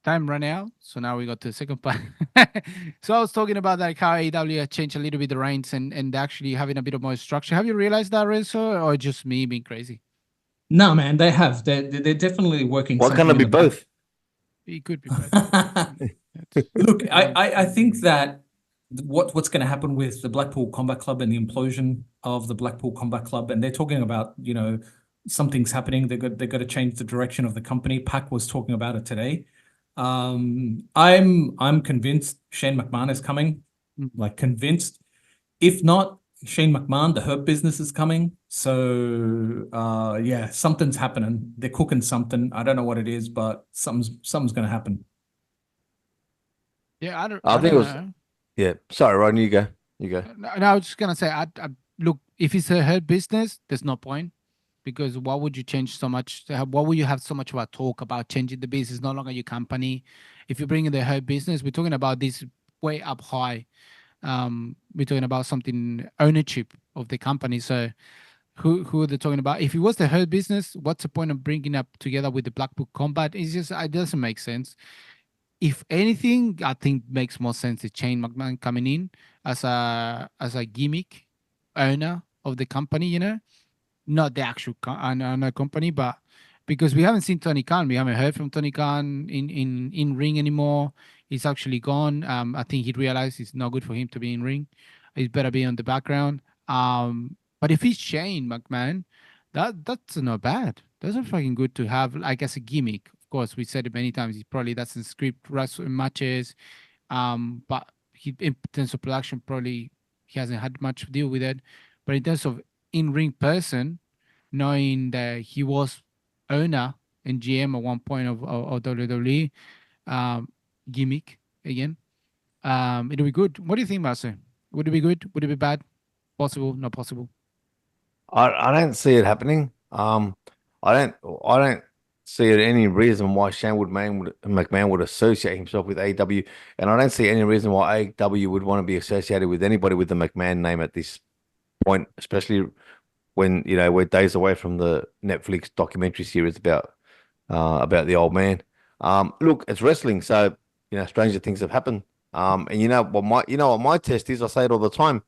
time ran out, so now we got to the second part. So I was talking about like how AEW has changed a little bit the reins and actually having a bit of more structure. Have you realized that, Renzo, or just me being crazy? No, man, they have. They're definitely working Why can't something it in be the back. both? It could be both. That's Look, one. I think that what's going to happen with the Blackpool Combat Club and the implosion of the Blackpool Combat Club, and they're talking about, something's happening. They're got to change the direction of the company. Pac was talking about it today. I'm convinced Shane McMahon is coming, Mm. like convinced. If not, Shane McMahon, the herb business is coming. So yeah, something's happening. They're cooking something. I don't know what it is, but something's going to happen. Yeah, I I think it don't was. know. Yeah. Sorry, Ron. You go. You go. No, I was just gonna say, look, if it's a her business, there's no point because why would you change so much? Why would you have so much of a talk about changing the business? No longer your company. If you bring in the her business, we're talking about this way up high. We're talking about something ownership of the company. So who are they talking about? If it was the her business, what's the point of bringing up together with the Blackpool Combat? It's just it doesn't make sense. If anything, I think makes more sense to Shane McMahon coming in as a gimmick owner of the company, not the actual owner company, but because we haven't seen Tony Khan, we haven't heard from Tony Khan in ring anymore. He's actually gone. I think he realized it's not good for him to be in ring. He's better be on the background. But if he's Shane McMahon, that's not bad. That's not fucking good to have like as a gimmick. Of course, we said it many times. He probably doesn't script wrestling matches, but he in terms of production probably he hasn't had much to deal with it. But in terms of in-ring person, knowing that he was owner and GM at one point of WWE, um, gimmick again, it'll be good. What do you think, Marcel? Would it be good? Would it be bad? Possible? Not possible? I don't see it happening. I don't I don't see any reason why McMahon would associate himself with AEW, and I don't see any reason why AEW would want to be associated with anybody with the McMahon name at this point, especially when we're days away from the Netflix documentary series about the old man. Look, it's wrestling, so stranger things have happened. And you know what my test is. I say it all the time.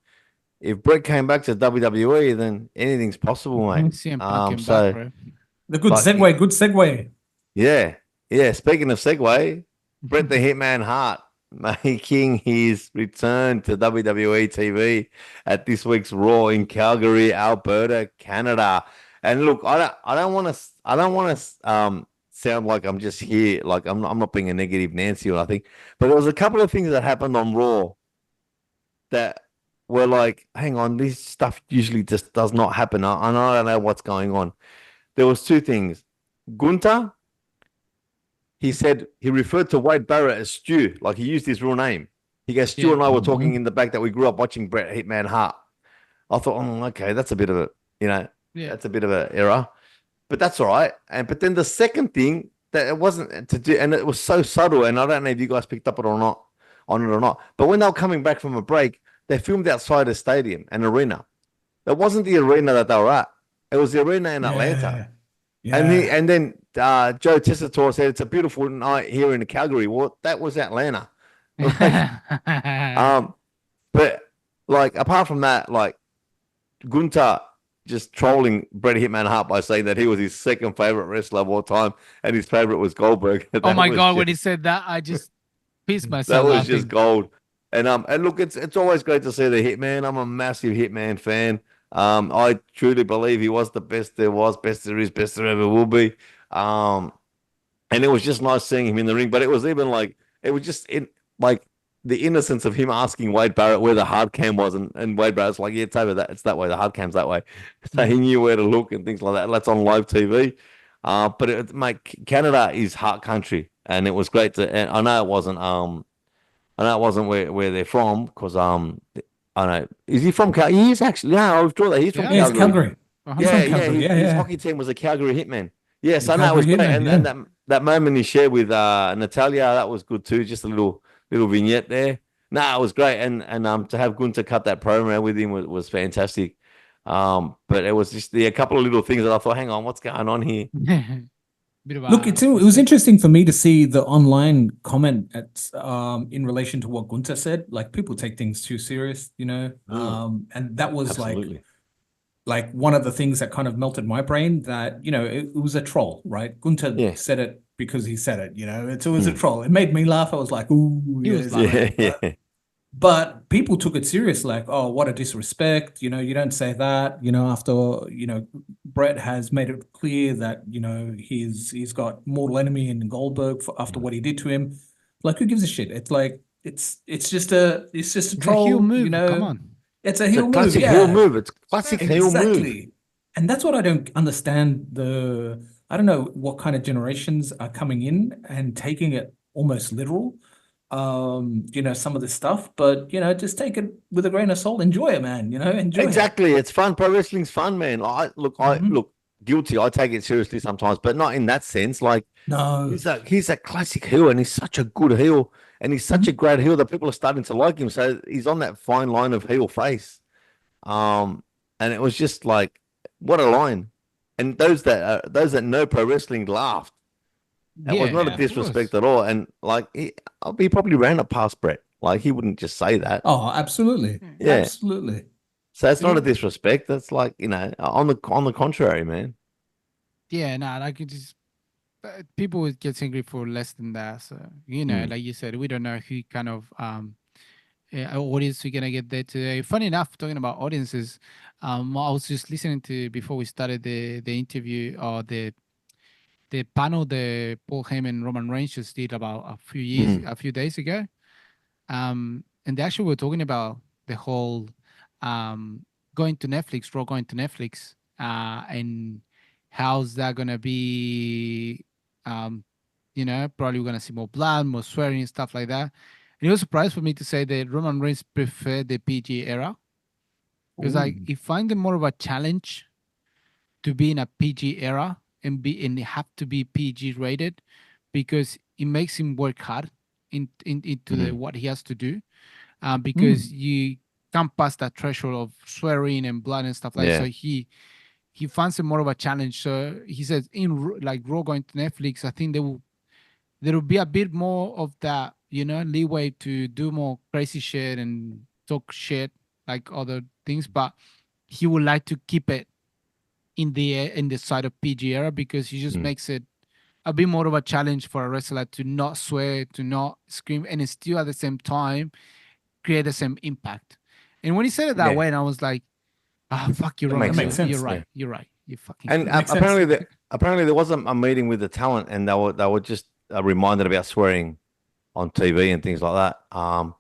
If Brett came back to WWE, then anything's possible, mate. CM Punk came back, So, bro. The good but segue, good segue. yeah, yeah. Speaking of segue, Bret the Hitman Hart making his return to WWE TV at this week's Raw in Calgary, Alberta, Canada. And look, I don't want to sound like I'm just here, like I'm not being a negative Nancy or nothing, but there was a couple of things that happened on Raw that were like, hang on, this stuff usually just does not happen, and I don't know what's going on. There was two things. Gunter, he said he referred to Wade Barrett as Stu, like he used his real name. He goes, Stu Yeah. and I were talking in the back that we grew up watching Bret Hitman Hart. I thought, okay, that's a bit of a, Yeah. that's a bit of an error, but that's all right. But then the second thing that it wasn't to do, and it was so subtle, and I don't know if you guys picked up on it or not. But when they were coming back from a break, they filmed outside a stadium, an arena. It wasn't the arena that they were at. It was the arena in Atlanta. Yeah. And then Joe Tessitore said it's a beautiful night here in Calgary. Well, that was Atlanta. Like, but like apart from that, like Gunter just trolling Bret Hitman Hart by saying that he was his second favorite wrestler of all time and his favorite was Goldberg. Oh my God, Just, when he said that, I just pissed that myself was just laughing. gold. And look, it's always great to see the Hitman. I'm a massive Hitman fan. I truly believe he was the best there was, best there is, best there ever will be. Um, and it was just nice seeing him in the ring. But it was even like it was just like the innocence of him asking Wade Barrett where the hard cam was, and Wade Barrett's like, yeah, it's over that, it's that way. The hard cam's that way. So he knew where to look and things like that. That's on live TV. But mate, Canada is heart country, and it was great to. And I know it wasn't where they're from because I know is he from Calgary? He is actually. No, I was sure that he's from Yeah, Yeah, it's Calgary. Calgary. He's uh-huh. from Yeah, yeah. Calgary. His Yeah. hockey team was a Calgary Hitmen. Yes, The I know it was Calgary great, Hitmen, and yeah. that moment he shared with Natalia, that was good too. Just a little vignette there. No, it was great, and to have Gunter cut that promo with him was fantastic. But it was just a couple of little things that I thought, hang on, what's going on here? bit of Look, a it was interesting for me to see the online comment at in relation to what Gunter said. Like, people take things too serious, you know. And that was Absolutely. like one of the things that kind of melted my brain, that, you know, it was a troll, right? Gunter Yeah. said it because he said it, you know. It was a troll. It made me laugh. I was like, ooh, He yeah, was it's laughing. great. Yeah. But people took it serious, like, oh, what a disrespect. You know, you don't say that, you know, after, you know, Brett has made it clear that, you know, he's got mortal enemy in Goldberg after what he did to him. Like, who gives a shit? It's like, it's just a It's a heel troll, move. you know. Come on. It's a It's a heel move, classic yeah. heel move. It's classic heel move. Exactly. And that's what I don't understand. I don't know what kind of generations are coming in and taking it almost literal. You know, some of this stuff, but, you know, just take it with a grain of salt. Enjoy it, man. You know, enjoy it. Exactly. It's fun. Pro wrestling's fun, man. I Mhm. look guilty. I take it seriously sometimes, but not in that sense. Like, No. he's a classic heel, and he's such a good heel, and he's such a Mm-hmm. great heel that people are starting to like him. So he's on that fine line of heel face. And it was just like, what a line. And those that know pro wrestling laughed. That was Yeah, not a of disrespect course. at all. And like, he probably ran it past Brett. Like, he wouldn't just say that. Oh, absolutely. Yeah. Absolutely. So it's not a Yeah. disrespect. That's like, you know, on the contrary, man. Yeah, nah, like it just people would get angry for less than that. So, you know, like you said, we don't know who kind of audience we're gonna get there today. Funny enough, talking about audiences, I was just listening to before we started the interview or the panel that Paul Heyman and Roman Reigns just did about a few days ago. And they actually were talking about the whole um going to Netflix, Raw going to Netflix, and how's that gonna be? Um, you know, probably we're gonna see more blood, more swearing, and stuff like that. And it was a surprise for me to say that Roman Reigns preferred the PG era because, like, he find it more of a challenge to be in a PG era and have to be PG rated because it makes him work hard into what he has to do, because you can't pass that threshold of swearing and blood and stuff like that. Yeah. So he finds it more of a challenge. So he says like Raw going to Netflix, I think there will be a bit more of that, you know, leeway to do more crazy shit and talk shit like other things, but he would like to keep it in the side of PG era because he just makes it a bit more of a challenge for a wrestler to not swear, to not scream, and still at the same time create the same impact. And when he said it that Yeah. way, and I was like, ah, fuck, you're That right. makes makes sense. You're Yeah. right. You're right. You fucking. And Makes sense. apparently there was a meeting with the talent, and they were just reminded about swearing on TV and things like that.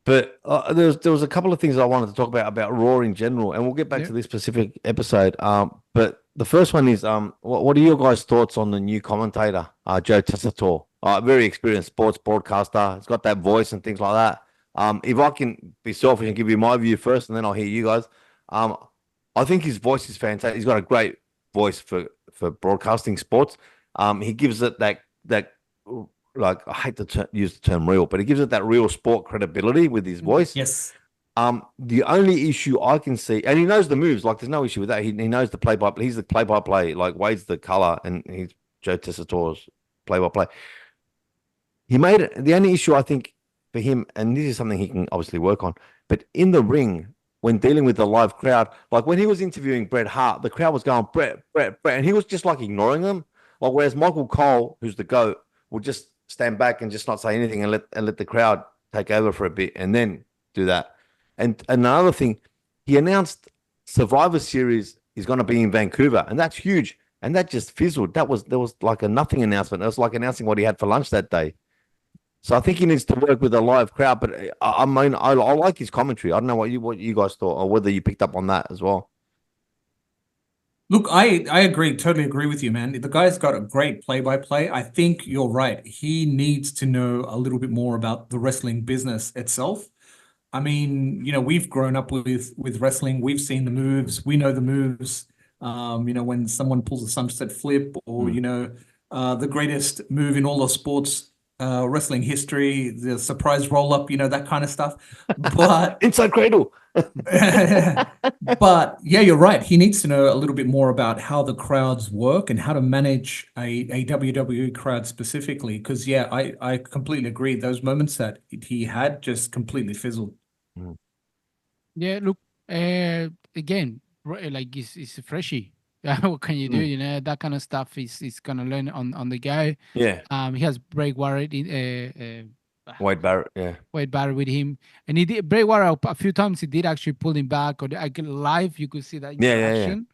But there was a couple of things I wanted to talk about Raw in general, and we'll get back Yeah. to this specific episode. But the first one is what are your guys' thoughts on the new commentator, Joe Tessitore? Very experienced sports broadcaster. He's got that voice and things like that. If I can be selfish and give you my view first, and then I'll hear you guys. I think his voice is fantastic. He's got a great voice for broadcasting sports. He gives it that like, I hate to use the term real, but he gives it that real sport credibility with his voice. Yes. The only issue I can see, and he knows the moves, like there's no issue with that. He knows the play-by-play. He's the play-by-play, like Wade's the color, and he's Joe Tessitore's play-by-play. He made it. The only issue I think for him, and this is something he can obviously work on, but in the ring, when dealing with the live crowd, like when he was interviewing Bret Hart, the crowd was going, Bret, Bret, Bret, and he was just like ignoring them. Like, whereas Michael Cole, who's the GOAT, will just stand back and just not say anything and let the crowd take over for a bit and then do that. And another thing, he announced Survivor Series is going to be in Vancouver, and that's huge. And that just fizzled. There was like a nothing announcement. It was like announcing what he had for lunch that day. So I think he needs to work with a live crowd. But I mean, I like his commentary. I don't know what you guys thought, or whether you picked up on that as well. Look, I agree, totally agree with you, man. The guy's got a great play-by-play. I think you're right. He needs to know a little bit more about the wrestling business itself. I mean, you know, we've grown up with wrestling. We've seen the moves. We know the moves. You know, when someone pulls a sunset flip, or you know, the greatest move in all of sports, wrestling history, the surprise roll up, that kind of stuff. But Inside cradle. but yeah, you're right. He needs to know a little bit more about how the crowds work and how to manage a WWE crowd specifically. Because yeah, I completely agree. Those moments that he had just completely fizzled. Yeah, look, again, like it's a freshie. What can you do? You know, that kind of stuff is gonna learn on the go. Yeah. He has Bray Wyatt Wade Barrett. Yeah. Wade Barrett with him, and he did Bray Wyatt a few times. He did actually pull him back, or like live, you could see that Yeah. interaction.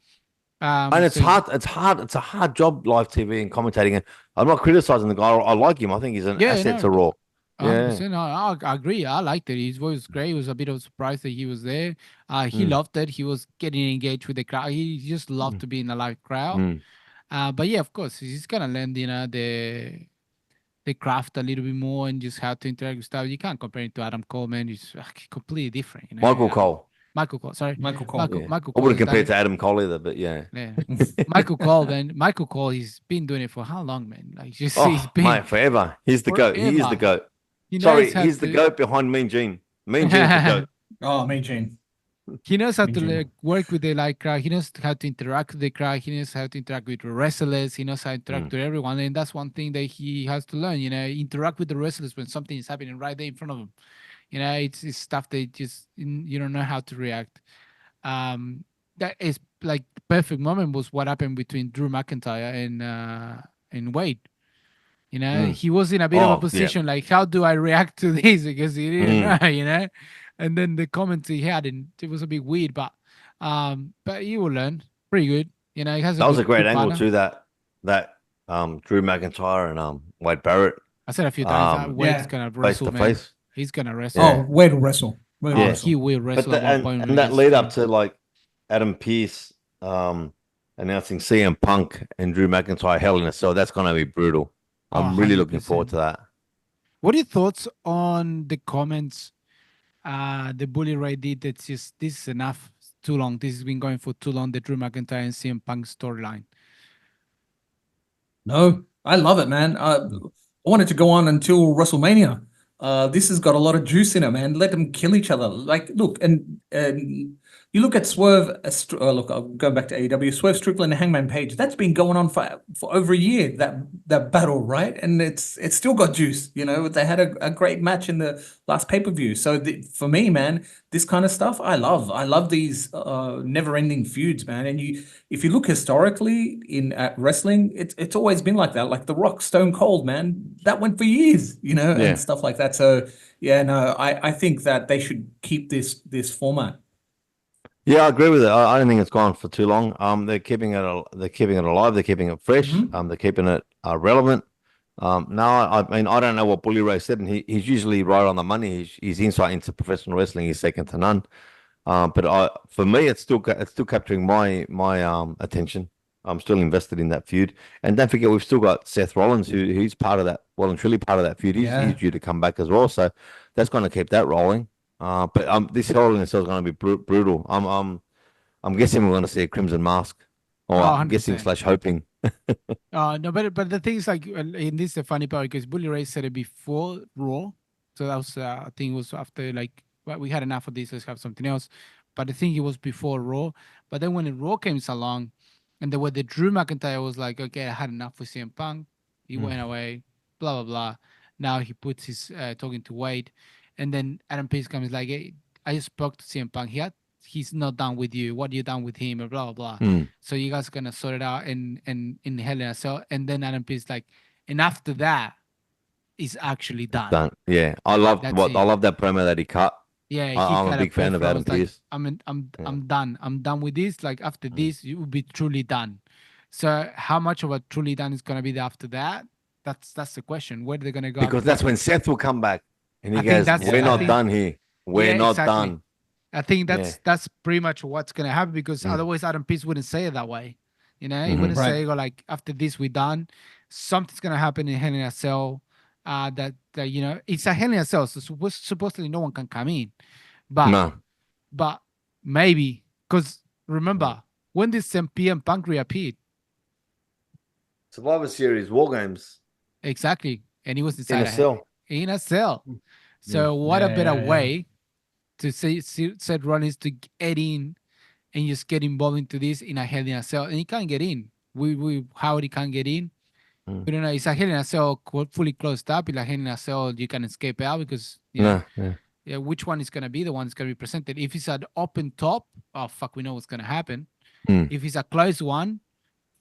And it's So hard. It's hard. It's a hard job, live TV and commentating. And I'm not criticizing the guy. I like him. I think he's an yeah, asset no, to Raw. 100%. I agree. I liked it. His voice was great. It was a bit of a surprise that he was there. He loved it. He was getting engaged with the crowd. He just loved to be in a live crowd. But yeah, of course, he's gonna learn, the craft a little bit more and just how to interact with stuff. You can't compare it to Adam Cole, man. It's completely different. Michael Cole. Michael Cole. Sorry, Michael Cole. Yeah. Michael I Cole. wouldn't has compare done it to Adam Cole either, but yeah. Michael Cole, man. Michael Cole. He's been doing it for how long, man? Like he's Oh, been mate, forever. He's the goat. He is the forever. goat. He Sorry, knows how he's the to- goat behind Mean Gene. Mean Gene's the goat. Oh, me, Gene. He knows how to Amazing. work with the live crowd. He knows how to interact with the crowd. He knows how to interact with the wrestlers. He knows how to interact with everyone, and that's one thing that he has to learn. Interact with the wrestlers when something is happening right there in front of him. It's stuff that just you don't know how to react. That is like the perfect moment was what happened between Drew McIntyre and Wade. He was in a bit of a Oh, yeah. position like, how do I react to this? Because he didn't know. And then the comments he had, and it was a bit weird, but he will learn. Pretty good. He has That was a great good angle partner. too. That Drew McIntyre and Wade Barrett I said a few times that Wade's yeah, gonna face wrestle, to man. face. He's gonna wrestle. Oh, Wade will wrestle. Wade will Yeah. wrestle. He will wrestle But at one point. and that lead up to like Adam Pearce announcing CM Punk and Drew McIntyre Hell in a Cell. That's gonna be brutal. I'm really looking forward 100%. to that. What are your thoughts on the comments the Bully Ray did? That's just, this is enough. It's too long. This has been going for too long. The Drew McIntyre and CM Punk storyline. No, I love it, man. I wanted to go on until WrestleMania. This has got a lot of juice in it, man. Let them kill each other. Like, look, and you look at Swerve. Look, I'm going back to AEW. Swerve Strickland and Hangman Page. That's been going on for over a year. That battle, right? And it's still got juice. They had a great match in the last pay-per-view. So for me, man, this kind of stuff I love. I love these never-ending feuds, man. And if you look historically at wrestling, it's always been like that. Like The Rock, Stone Cold, man, that went for years, and stuff like that. So yeah, no, I think that they should keep this format. Yeah, I agree with it. I don't think it's gone for too long. They're keeping it alive. They're keeping it fresh. They're keeping it relevant. Now, I mean, I don't know what Bully Ray said, and he's usually right on the money. His insight into professional wrestling is second to none. But for me, it's still capturing my attention. I'm still invested in that feud. And don't forget, we've still got Seth Rollins, who's part of that, well and truly part of that feud. He's due to come back as well, so that's going to keep that rolling. But this Hell in a Cell is going to be brutal. I'm guessing we're going to see a Crimson Mask, or I'm guessing / hoping. No, but the thing is, like, and this is the funny part, because Bully Ray said it before Raw, so that was I think it was after, like, well, we had enough of this, let's have something else. But I think it was before Raw. But then when the Raw came along, and the way the Drew McIntyre was like, okay, I had enough with CM Punk, he went away, blah blah blah. Now he puts his talking to Wade, and then Adam Pearce comes like, hey, I just spoke to CM Punk. He's not done with you. What are you done with him? Or blah blah blah. So you guys are gonna sort it out in Hell in a Cell. And then Adam Pearce like, and after that, it's actually done. Yeah, I love That's that promo that he cut. Yeah, I'm a big fan of Adam Pearce. Like, I'm done. I'm done with this. Like, after this, you will be truly done. So how much of a truly done is gonna be after that? That's the question. Where are they gonna go? Because that's when Seth will come back, and he I think goes, "We're not done here. We're not exactly. done." I think that's pretty much what's gonna happen, because otherwise Adam Pearce wouldn't say it that way. He wouldn't say, like, after this we're done. Something's gonna happen in Hell in a Cell. That it's a Hell in a Cell, so supposedly no one can come in. But maybe, because remember, when did PM Punk reappeared? Survivor Series, War Games. Exactly. and he was In inside a cell. in a cell. Mm. So what a better Yeah. way to say Seth Rollins to get in and just get involved into this in a Hell in a Cell, and he can't get in. How he can't get in? Mm. We don't know. It's a Hell in a Cell fully closed up. It's a Hell in a Cell you can escape out because No, yeah. yeah, which one is gonna be the one that's gonna be presented? If it's an open top, oh fuck, we know what's gonna happen. Mm. If it's a closed one,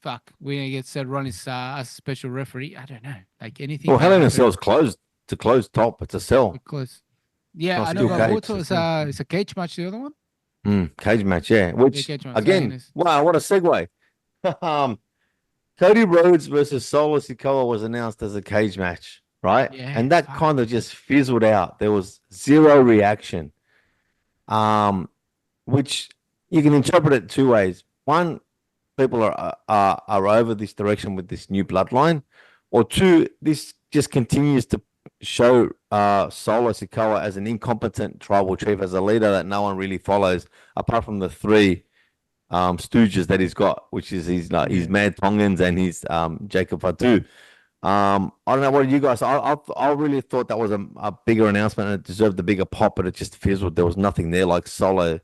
fuck, we're gonna get Seth Rollins as a special referee. I don't know, like anything Well, can Hell in a happen. Cell's closed. It's a closed top. It's a cell. Close. It's Yeah, not I know, steel but cage. also it's a cage match. The other one, Cage match, yeah. yeah, Which cage match. again, wow, what a segue. Cody Rhodes versus Solo Sikoa was announced as a cage match, right? Yeah, And that fuck. kind of just fizzled out. There was zero reaction. Which you can interpret it two ways. One, people are over this direction with this new bloodline, or two, this just continues to show Solo Sikoa as an incompetent tribal chief, as a leader that no one really follows, apart from the three stooges that he's got, which is his Mad Tongans and his Jacob Fatu. I don't know what you guys. I really thought that was a bigger announcement and it deserved a bigger pop, but it just fizzled. There was nothing there. Like Solo,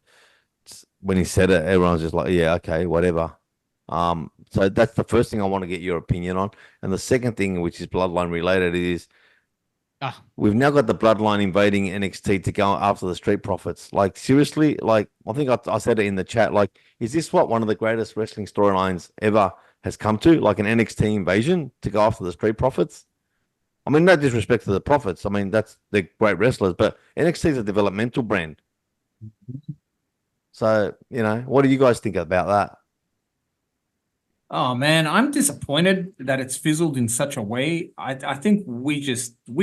when he said it, everyone was just like, yeah, okay, whatever. So that's the first thing I want to get your opinion on. And the second thing, which is bloodline related, is we've now got the bloodline invading NXT to go after the Street Profits. Like, seriously, like, I think I said it in the chat. Like, is this what one of the greatest wrestling storylines ever has come to? Like an NXT invasion to go after the Street Profits? I mean, no disrespect to the Profits. I mean, they're great wrestlers, but NXT is a developmental brand. So, what do you guys think about that? Oh man, I'm disappointed that it's fizzled in such a way. I think we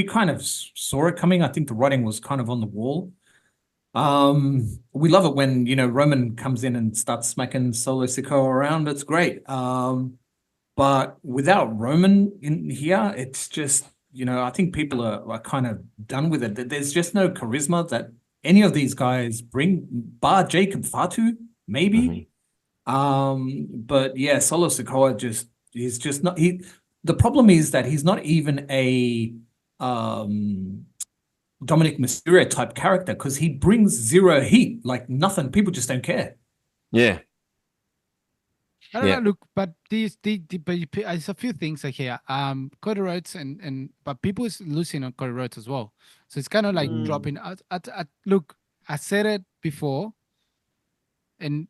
kind of saw it coming. I think the writing was kind of on the wall. We love it when, Roman comes in and starts smacking Solo Sikoa around. It's great. But without Roman in here, it's just, I think people are kind of done with it. There's just no charisma that any of these guys bring, bar Jacob Fatu, maybe. But yeah, Solo Sikoa he's just not, the problem is that he's not even a Dominic Mysterio type character because he brings zero heat, like nothing. People just don't care. Yeah. I don't know, look, but it's a few things here. Cody Rhodes but people is losing on Cody Rhodes as well. So it's kind of like dropping. Look, I said it before, and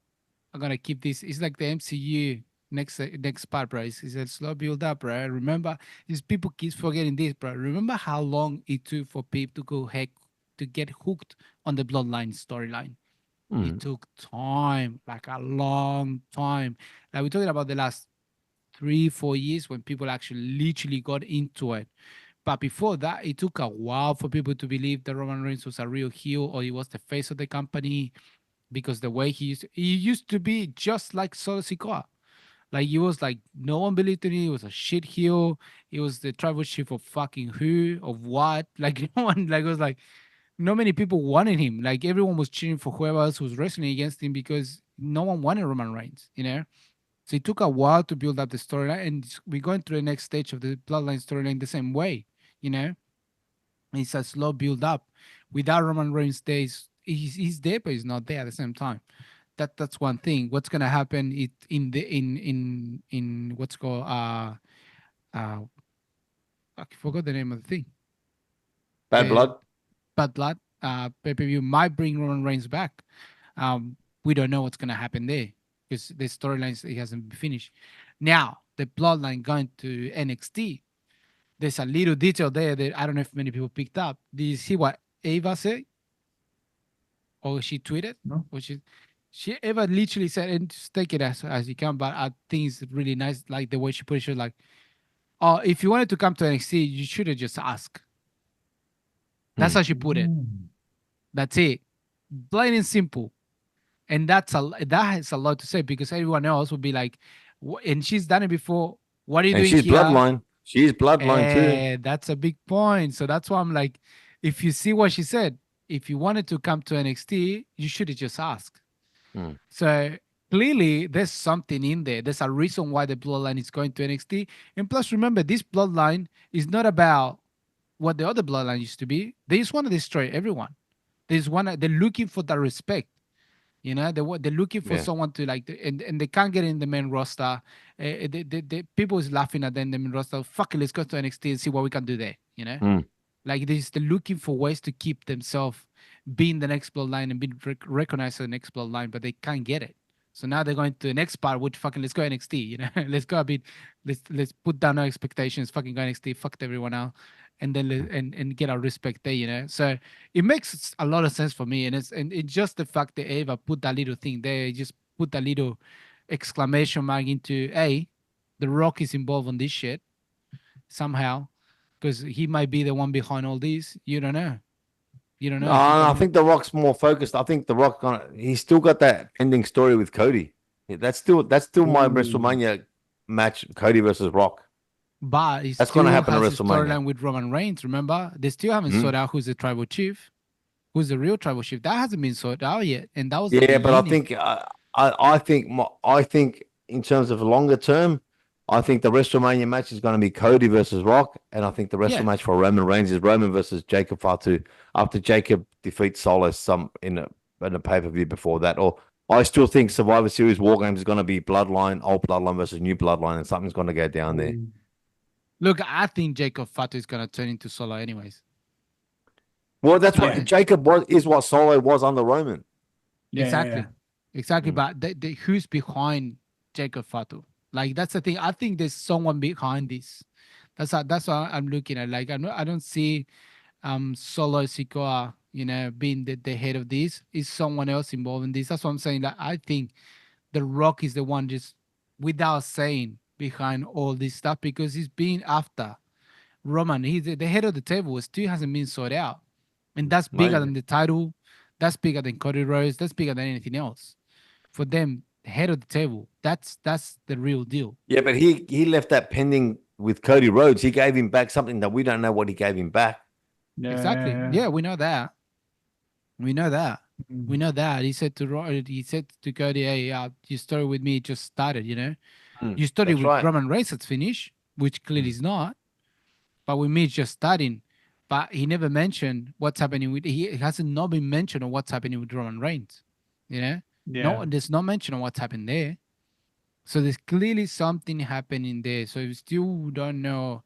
I'm gonna keep this. It's like the MCU next part, bro. It's a slow build up, bro. Remember, these people keep forgetting this, bro. Remember how long it took for people to get hooked on the Bloodline storyline. It took time, like a long time. Like we're talking about the last 3-4 years when people actually literally got into it. But before that, it took a while for people to believe that Roman Reigns was a real heel or he was the face of the company, because the way he used to be just like Solo Sikoa. Like he was like, no one believed in him. He was a shit heel. He was the tribal chief of fucking who, of what? Like no one, like it was like, not many people wanted him. Like everyone was cheering for whoever else was wrestling against him because no one wanted Roman Reigns, So it took a while to build up the storyline, and we're going through the next stage of the Bloodline storyline the same way, It's a slow build up. Without Roman Reigns days, he's there, but he's not there at the same time. That's one thing. What's gonna happen in what's called I forgot the name of the thing. Bad Blood. Bad Blood pay-per-view might bring Roman Reigns back. We don't know what's gonna happen there because the storylines it hasn't been finished. Now the Bloodline going to NXT. There's a little detail there that I don't know if many people picked up. Did you see what Ava said? Or she tweeted? No. Or Ava literally said, and just take it as you can, but I think it's really nice, like the way she put it. She was like, "Oh, if you wanted to come to NXT, you should have just asked." That's how she put it. That's it, plain and simple. And that has a lot to say because everyone else would be like, and she's done it before. What are you doing she's here? Bloodline. She's Bloodline too. That's a big point. So that's why I'm like, if you see what she said, if you wanted to come to NXT, you should have just asked. So clearly, there's something in there. There's a reason why the Bloodline is going to NXT. And plus, remember, this Bloodline is not about what the other bloodline used to be. They just want to destroy everyone. They're looking for that respect. You know, they're looking for Yeah. someone to like, and they can't get in the main roster. People is laughing at them in the main roster. Fuck it, let's go to NXT and see what we can do there. You know, Mm. like they're looking for ways to keep themselves being the next bloodline and being recognized as the next bloodline, but they can't get it. So now they're going to the next part, which fucking let's go NXT. You know, let's go a bit. Let's put down our expectations. Fucking go NXT. Fucked everyone out, and then and get our respect there. You know, so it makes a lot of sense for me, and it's just the fact that Ava put that little thing there, just put that little exclamation mark into the Rock is involved on this shit somehow, because he might be the one behind all this. You don't know. You don't know No, if he I can. think The Rock's more focused. I think The Rock he's still got that ending story with Cody. Yeah, that's still my Ooh. WrestleMania match, Cody versus Rock. But he That's gonna still happen at has a WrestleMania. storyline with Roman Reigns. Remember, they still haven't Mhm. sorted out who's the tribal chief, who's the real tribal chief. That hasn't been sorted out yet, and that was the Yeah, but I beginning. think I think in terms of longer term, I think the WrestleMania match is going to be Cody versus Rock, and I think the Yeah. WrestleMania match for Roman Reigns is Roman versus Jacob Fatu after Jacob defeats Solo in a pay-per-view before that. Or I still think Survivor Series War Games is going to be Bloodline, old Bloodline versus new Bloodline, and something's going to go down there. Ooh. Look, I think Jacob Fatu is gonna turn into Solo, anyways. Well, that's Yeah. what Jacob is what Solo was under Roman. Yeah, Exactly. yeah. Exactly. Mm. But who's behind Jacob Fatu? Like that's the thing. I think there's someone behind this. That's what I'm looking at. Like I don't see Solo Sikoa, being the head of this. Is someone else involved in this? That's what I'm saying. Like I think The Rock is the one just without saying behind all this stuff because he's being after Roman. He's the head of the table. Still hasn't been sorted out, and that's bigger Maybe. than the title. That's bigger than Cody Rhodes. That's bigger than anything else. For them, head of the table. That's the real deal. Yeah, but he left that pending with Cody Rhodes. He gave him back something that we don't know what he gave him back. Yeah, Exactly. yeah. Yeah, we know that. We know that. We Mm. know that. He said to Cody, "Hey, your story with me just started. Your story That's with right. Roman Reigns has finished, which clearly is not. But with me, it's just starting." But he never mentioned what's happening with. He hasn't not been mentioned on what's happening with Roman Reigns. Yeah. No, there's no mention on what's happened there. So there's clearly something happening there. So we still don't know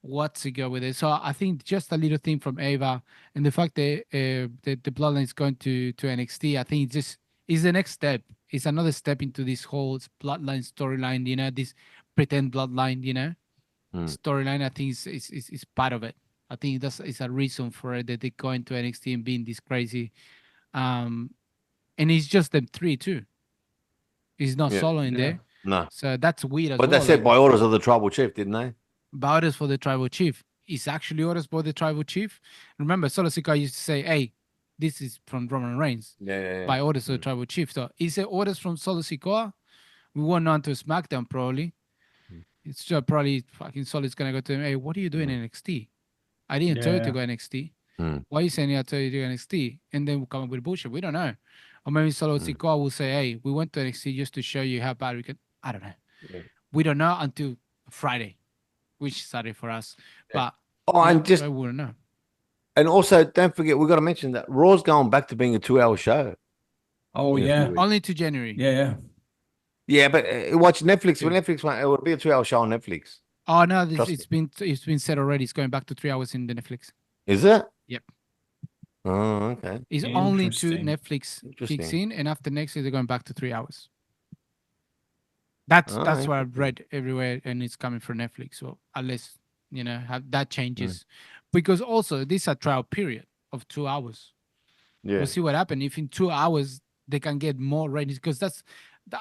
what to go with it. So I think just a little thing from Ava and the fact that the bloodline is going to NXT, I think it just is the next step. It's another step into this whole bloodline storyline, this pretend bloodline, storyline. I think is part of it. I think it's a reason for it that they're going to NXT and being this crazy. And it's just them three too. He's not Yeah. solo in Yeah. there. No. So that's weird as But well. they said Like, by orders of the tribal chief, didn't they? by orders for the tribal chief. It's actually orders by the tribal chief. Remember, Solo Sikoa used to say, "Hey, this is from Roman Reigns Yeah. by orders of the tribal chief." So is it orders from Solo Sikoa? We went on to SmackDown probably. It's just probably fucking Solo's gonna go to him. "Hey, what are you doing in NXT? I didn't tell you to Yeah. go NXT. Mm. Why are you saying I told you to go NXT?" And then we'll come up with bullshit. We don't know. Or maybe Solo Sikoa will say, "Hey, we went to NXT just to show you how bad we can." I don't know. Yeah. We don't know until Friday, which is Saturday for us. Yeah. But Oh, and just I wouldn't know. and also don't forget we got to mention that Raw's going back to being a 2-hour show. Oh, in a few yeah. weeks. Only to January. Yeah, yeah. Yeah, but watch Netflix. When Yeah. Netflix went, it would be a 2-hour show on Netflix. Oh no, Trust it's been said already. It's going back to 3 hours in the Netflix. Is it? Yep. Oh, okay. It's only to Interesting. Netflix kicks Interesting. in, and after next year they're going back to 3 hours. That's Oh, what I've interesting. read everywhere, and it's coming from Netflix. So unless have that changes, because also this is a trial period of 2 hours. Yeah. We'll see what happens if in 2 hours they can get more ratings, because that's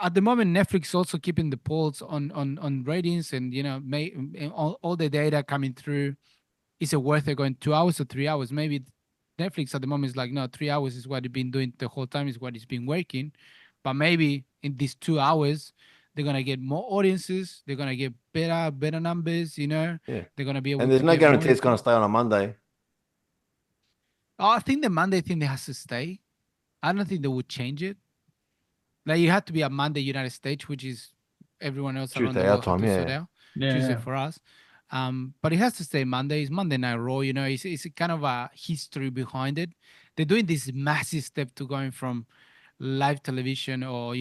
at the moment Netflix also keeping the polls on ratings, and and all the data coming through. Is it worth it going 2 hours or 3 hours? Maybe Netflix at the moment is like, no, 3 hours is what it's been doing the whole time, is what it's been working. But maybe in these 2 hours, they're gonna get more audiences. They're gonna get better numbers. Yeah. They're gonna be able. And there's to no get more guarantee it's going to stay on a Monday. Oh, I think the Monday thing has to stay. I don't think they would change it. Like you have to be a Monday United States, which is everyone else around Tuesday the our world have time, to sort yeah. out. Yeah, Tuesday yeah. for us. But it has to stay Monday. It's Monday Night Raw. You know, it's a kind of a history behind it. They're doing this massive step to going from live television or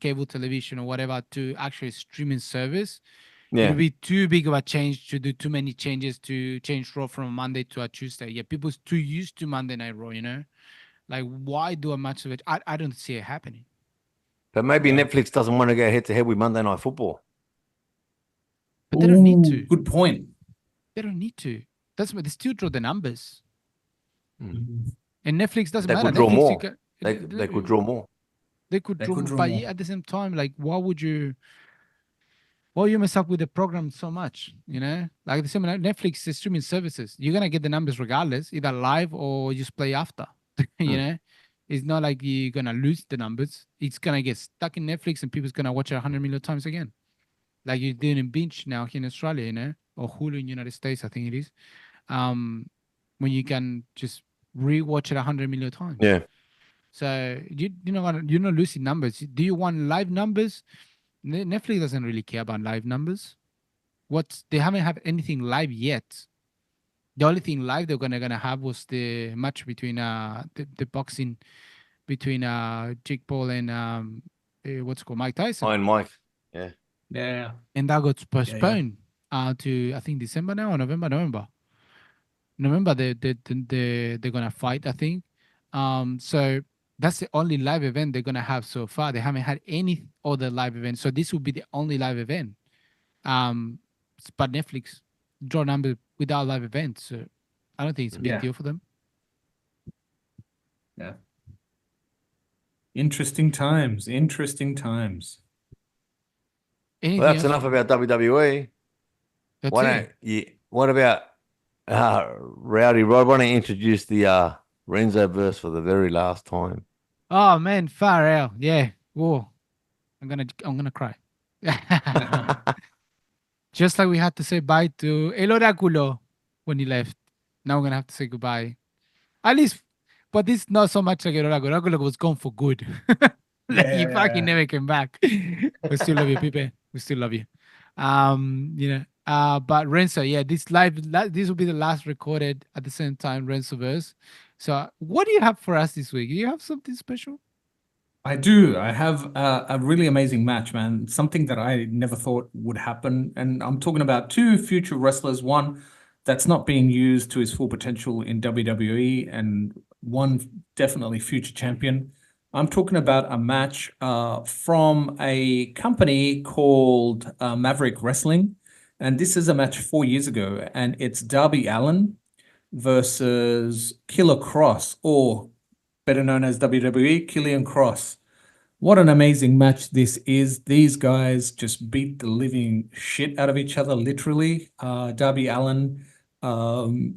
cable television or whatever to actually streaming service. Yeah. It'll be too big of a change to do too many changes to change Raw from a Monday to a Tuesday. Yeah, people's too used to Monday Night Raw. You know, like why do a match of it? I don't see it happening. But maybe Yeah. Netflix doesn't want to go head to head with Monday Night Football. But they don't need to. Good point. They don't need to. That's why they still draw the numbers. Mhm. And Netflix doesn't They matter. could draw Netflix, you more. can- They could draw more. They could They draw, could draw but more. at the same time, like, why you mess up with the program so much? You know, like the same Netflix is streaming services. You're gonna get the numbers regardless, either live or just play after. You know, it's not like you're gonna lose the numbers. It's gonna get stuck in Netflix, and people's gonna watch it 100 million times again, like you're doing in binge now here in Australia, you know, or Hulu in United States, I think it is. When you can just rewatch it 100 million times. Yeah. So you're not losing numbers. Do you want live numbers? Netflix doesn't really care about live numbers. They haven't had anything live yet. The only thing live they're gonna have was the match between the boxing between Jake Paul and what's it called, Mike Tyson, Iron Mike. Yeah. Yeah. and that got postponed to I think December now or November. They're gonna fight, I think. So that's the only live event they're gonna have so far. They haven't had any other live event, so this will be the only live event. But Netflix draw numbers without live events, so I don't think it's a big Yeah. deal for them. Yeah. Interesting times. Interesting times. Anything Well, that's else? enough about WWE. That's Why it. don't you? What about Rowdy Rod? Why don't you introduce the Renzo verse for the very last time? Oh man, far out. Yeah. Whoa. I'm gonna cry. Just like we had to say bye to El Oráculo when he left. Now we're gonna have to say goodbye. At least, but this not so much like El Oráculo. Oráculo was gone for good. Like he fucking never came back. We still love you, Pipe. We still love you. But Renzo, yeah, this will be the last recorded at the same time Renzo verse. So, what do you have for us this week? Do you have something special? I do. I have a really amazing match, man. Something that I never thought would happen. And I'm talking about two future wrestlers, one that's not being used to his full potential in WWE, and one definitely future champion. I'm talking about a match from a company called Maverick Wrestling. And this is a match 4 years ago. And it's Darby Allin versus Killer Cross, or better known as WWE, Killian Cross. What an amazing match this is. These guys just beat the living shit out of each other, literally. Darby Allin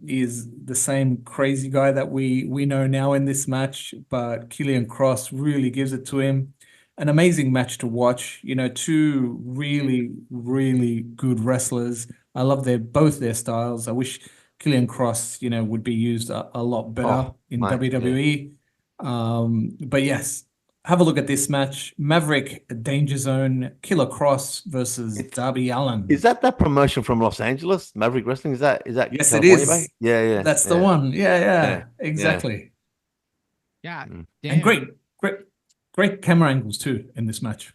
is the same crazy guy that we know now in this match, but Killian Cross really gives it to him. An amazing match to watch. You know, two really, really good wrestlers. I love both their styles. I wish Killian Cross, would be used a lot better in mate, WWE. But yes, have a look at this match. Maverick Danger Zone, Killer Cross versus Darby Allin. Is that promotion from Los Angeles, Maverick Wrestling? Is that Yes, California, it is. mate? Yeah. That's the one. Yeah, exactly. Yeah. And great camera angles too in this match.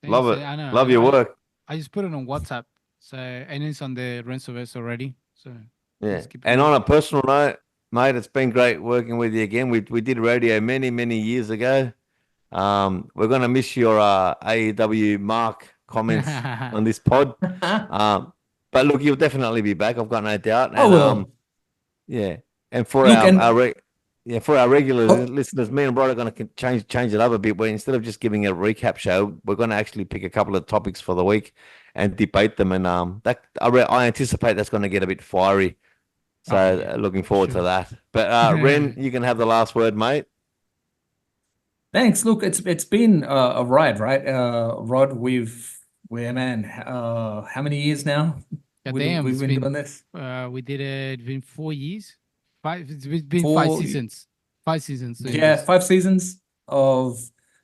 Love it. I know. Love your work. I just put it on WhatsApp, and it's on the Renzoverse already. So Yeah. let's keep it And going. on a personal note, mate, it's been great working with you again. We did radio many years ago. We're gonna miss your AEW Mark comments on this pod. But look, you'll definitely be back. I've got no doubt. I will. Yeah. And for Look, for our regular listeners, me and Brad are going to change it up a bit. Where instead of just giving a recap show, we're going to actually pick a couple of topics for the week and debate them. And I anticipate that's going to get a bit fiery. So looking forward to that. But Ren, you can have the last word, mate. Thanks. Look, it's been a ride, right? Rod, how many years now? Yeah, We've been doing this. We did it in 4 years. It's been 5 4 seasons. 5 seasons. Yeah, 5 seasons of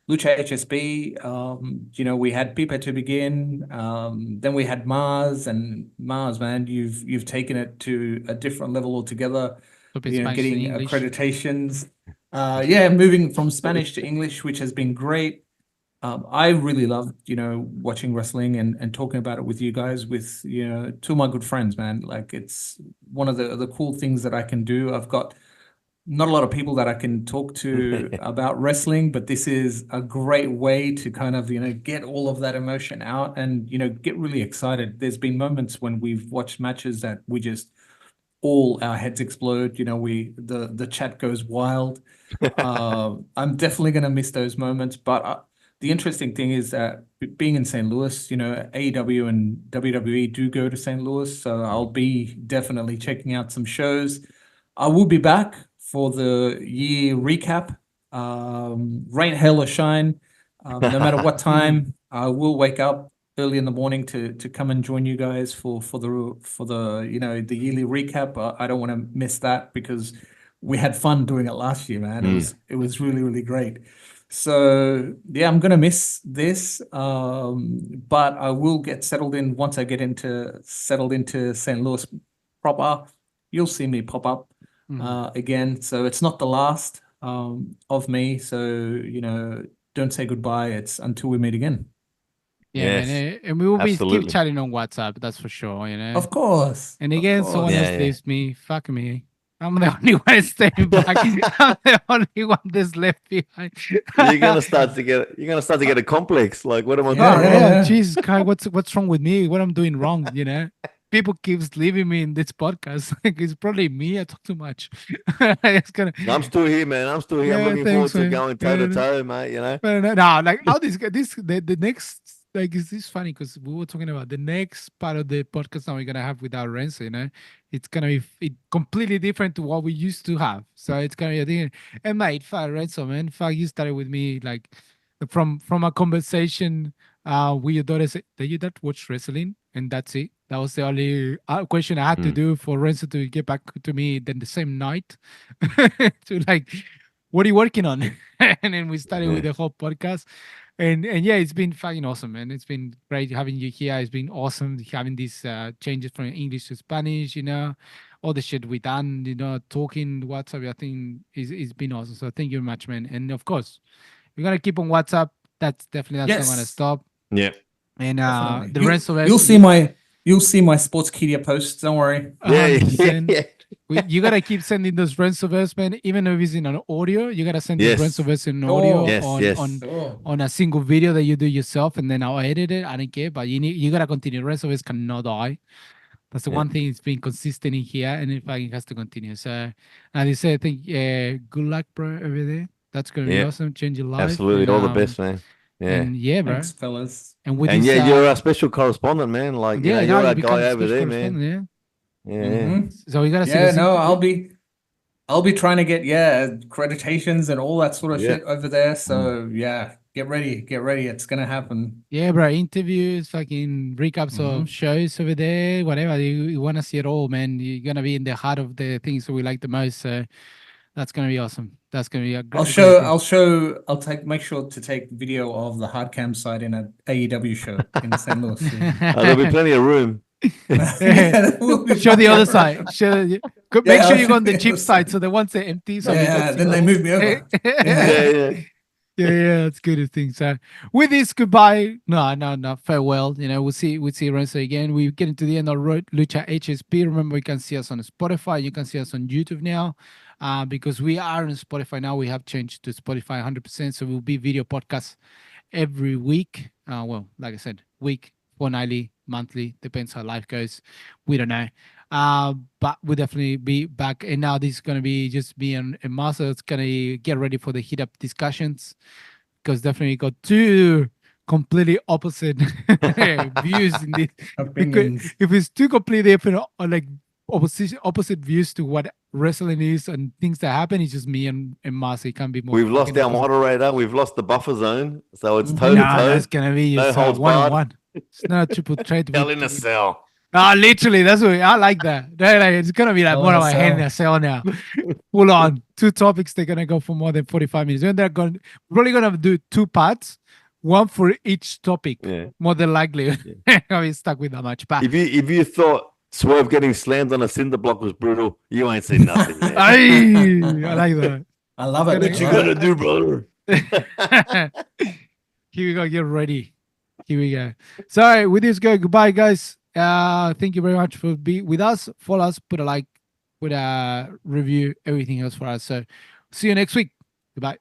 Lucha HSP. You know, we had Pipe to begin. Then we had Mars, and Mars, man, you've taken it to a different level altogether. Flipping You know, Spanish to getting English. accreditations. Yeah, moving from Spanish to English, which has been great. I really love, you know, watching wrestling and talking about it with you guys, with, you know, two of my good friends, man. Like, it's one of the cool things that I can do. I've got not a lot of people that I can talk to about wrestling, but this is a great way to kind of, you know, get all of that emotion out and, you know, get really excited. There's been moments when we've watched matches that we just all our heads explode. You know, the chat goes wild. I'm definitely going to miss those moments, but the interesting thing is that being in St. Louis, you know, AEW and WWE do go to St. Louis, so I'll be definitely checking out some shows. I will be back for the year recap. Rain, hail, or shine, no matter what time, I will wake up early in the morning to come and join you guys for the you know, the yearly recap. I don't want to miss that because we had fun doing it last year, man. It was really, really great. So yeah, I'm gonna miss this, but I will get settled in once I get settled into St. Louis proper. You'll see me pop up again. So it's not the last of me. So, you know, don't say goodbye. It's until we meet again. Yeah, Yes, man, and we will be keep absolutely. chatting on WhatsApp. That's for sure. You know. Of course. And of again, someone course. else Yeah, leaves me. Fuck me. I'm the only one staying back. I'm the only one that's left behind. you're gonna start to get a complex. Like, what am I Yeah, doing Oh, wrong? yeah. Jesus Christ, what's wrong with me? What I'm doing wrong, you know? People keeps leaving me in this podcast. Like, it's probably me. I talk too much. It's gonna. I'm still here, man. I'm still here. I'm Yeah, looking thanks, forward to man. going toe to toe, mate. You know. But no, like all this the next like is this funny because we were talking about the next part of the podcast that we're gonna have with our Renzo, you know, it's gonna be completely different to what we used to have. So it's gonna be a thing. And mate, fuck Renzo, man, fuck you started with me like from a conversation with your daughter. Say, did you that watch wrestling? And that's it. That was the only question I had to do for Renzo to get back to me. Then the same night to like, what are you working on? And then we started with the whole podcast. And yeah, it's been fucking awesome, man. It's been great having you here. It's been awesome having these changes from English to Spanish, you know, all the shit we done, you know, talking WhatsApp. I think it's been awesome. So thank you very much, man. And of course, we're gonna keep on WhatsApp. That's not gonna Yes. stop. Yeah. And Definitely. the rest of us, You'll see my Sportskeeda posts. Don't worry. Yeah. 100%. Yeah. You gotta keep sending those rents of us, man. Even if it's in an audio, you gotta send those Yes. rents of us in audio Yes, yes. on a single video that you do yourself, and then I'll edit it. I don't care, but you gotta continue. Rents of us cannot die. That's the Yeah. one thing that's been consistent in here, and it fucking has to continue. So, and I say, I think, good luck, bro, over there. That's gonna be Yeah. awesome. Change your life. Absolutely. And, All the best, man. Yeah. And yeah, bro. Thanks, fellas. And with And this, yeah, you're our special correspondent, man. Like, you know, now you're our become guy a over special there, correspondent, man. Yeah. Yeah. Mhm. So we gotta see. Yeah, the no, sync- I'll be trying to get accreditations and all that sort of Yeah. shit over there. So yeah, get ready. It's gonna happen. Yeah, bro. Interviews, fucking recaps of shows over there, whatever. You want to see it all, man. You're gonna be in the heart of the things that we like the most. So that's gonna be awesome. That's gonna be a great. Make sure to take video of the hard cam site in an AEW show in St. Louis. There'll be plenty of room. There will be Show the other plenty side. of- Make sure I'll you go on the show cheap the side, other so the ones that empty. So Yeah, then they move me over. Yeah, yeah. Yeah, that's good thing. So with this, goodbye. No, farewell. You know, we'll see Renzo again. We get into the end of Lucha HSP. Remember, you can see us on Spotify. You can see us on YouTube now. Because we are on Spotify now. We have changed to Spotify 100%. So we'll be video podcasts every week. Well, like I said, week, fortnightly, monthly, depends how life goes. We don't know. But we'll definitely be back. And now this is going to be just me and Marcel. It's going to get ready for the heat up discussions because definitely got two completely opposite views in this. Opinions. If it's two completely different, like opposite views to what wrestling is and things that happen, it's just me and Marcel. It can't be more. We've lost fucking our opposite. moderator. We've lost the buffer zone. So it's toe No, to toe. that's gonna be No just holds one on barred. one. It's not a triple threat. Hell in a cell. Literally, that's what I like that. It's gonna be like Oh, more of a so- hand sell now. Full on 2 topics. They're gonna go for more than 45 minutes. And they're going probably gonna do 2 parts, one for each topic. Yeah. More than likely, I'll be stuck with that much. But If you thought Swerve getting slammed on a cinder block was brutal, you ain't seen nothing yet. I like that. I love it. What you I love gonna it. do, brother? Here we go. Get ready. Here we go. So with this, go goodbye, guys. Thank you very much for being with us. Follow us. Put a like. Put a review. Everything else for us. So see you next week. Goodbye.